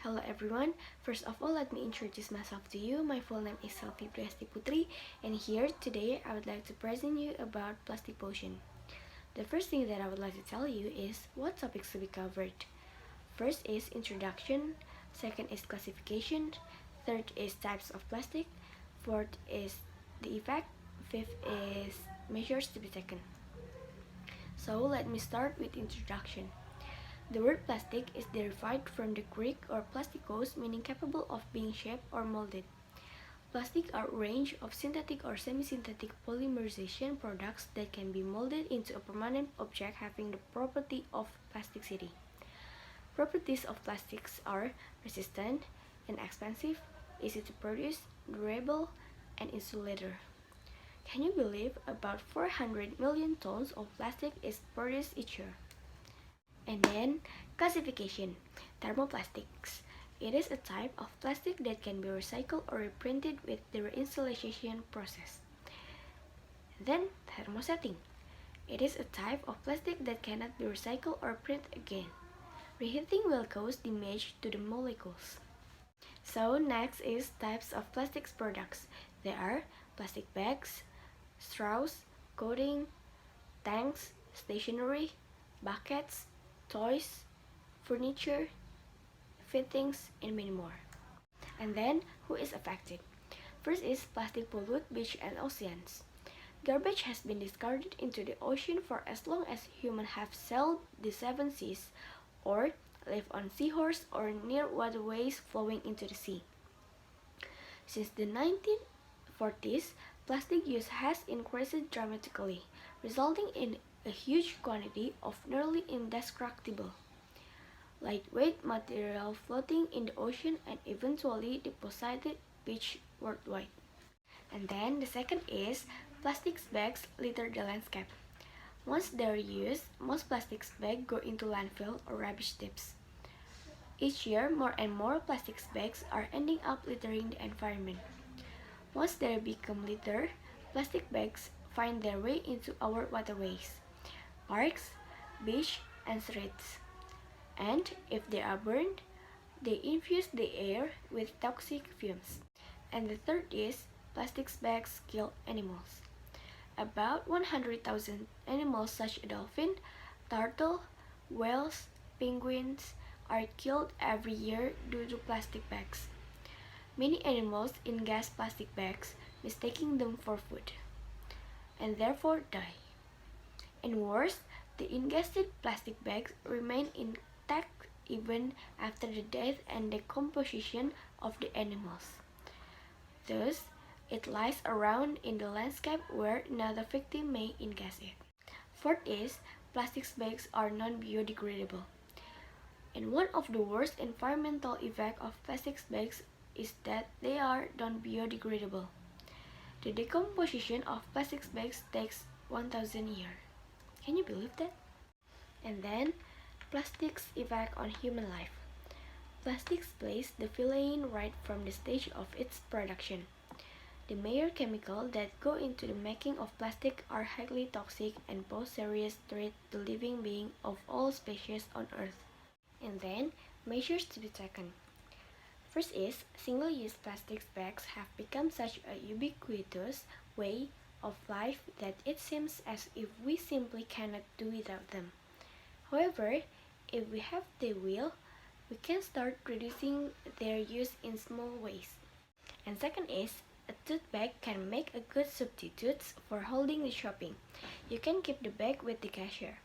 Hello everyone, first of all let me introduce myself to you. My full name is Shelvy Briasty Putri, and here today I would like to present you about plastic pollution. The first thing that I would like to tell you is what topics to be covered. First is introduction, second is classification, third is types of plastic, fourth is the effect, fifth is measures to be taken. So let me start with introduction. The word plastic is derived from the Greek or plastikos, meaning capable of being shaped or molded. Plastic are a range of synthetic or semi-synthetic polymerization products that can be molded into a permanent object having the property of plasticity. Properties of plastics are resistant, inexpensive, easy to produce, durable, and insulator. Can you believe about 400 million tons of plastic is produced each year? And then, classification. Thermoplastics. It is a type of plastic that can be recycled or reprinted with the reinstallation process. Then, thermosetting. It is a type of plastic that cannot be recycled or printed again. Reheating will cause damage to the molecules. So, next is types of plastics products. There are plastic bags, straws, coating, tanks, stationery, buckets, toys, furniture, fittings, and many more. And then, who is affected? First is plastic pollute beach and oceans. Garbage has been discarded into the ocean for as long as humans have sailed the seven seas, or live on seahorse or near waterways flowing into the sea. Since the 1940s, plastic use has increased dramatically, resulting in a huge quantity of nearly indestructible, lightweight material floating in the ocean and eventually deposited beach worldwide. And then the second is plastic bags litter the landscape. Once they're used, most plastic bags go into landfill or rubbish tips. Each year, more and more plastic bags are ending up littering the environment. Once they become litter, plastic bags find their way into our waterways, parks, beach, and streets. And if they are burned, they infuse the air with toxic fumes. And the third is plastic bags kill animals. About 100,000 animals such as dolphin, turtle, whales, penguins are killed every year due to plastic bags. Many animals ingest plastic bags, mistaking them for food, and therefore die. And worse, the ingested plastic bags remain intact even after the death and decomposition of the animals. Thus, it lies around in the landscape where another victim may ingest it. Fourth is, plastic bags are non-biodegradable. And one of the worst environmental effects of plastic bags is that they are non-biodegradable. The decomposition of plastic bags takes 1,000 years. Can you believe that? And then, plastics' effect on human life. Plastics plays the villain right from the stage of its production. The major chemicals that go into the making of plastic are highly toxic and pose serious threat to living beings of all species on Earth. And then, measures to be taken. First is, single-use plastic bags have become such a ubiquitous way of life that it seems as if we simply cannot do without them. However, if we have the will, we can start reducing their use in small ways. And second is, a tote bag can make a good substitute for holding the shopping. You can keep the bag with the cashier,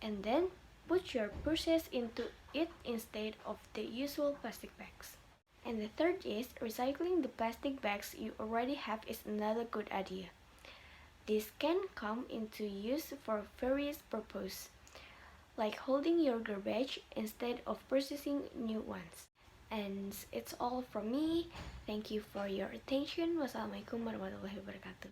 and then put your purchase into it instead of the usual plastic bags. And the third is, recycling the plastic bags you already have is another good idea. This can come into use for various purposes, like holding your garbage instead of purchasing new ones. And it's all from me. Thank you for your attention. Wassalamualaikum warahmatullahi wabarakatuh.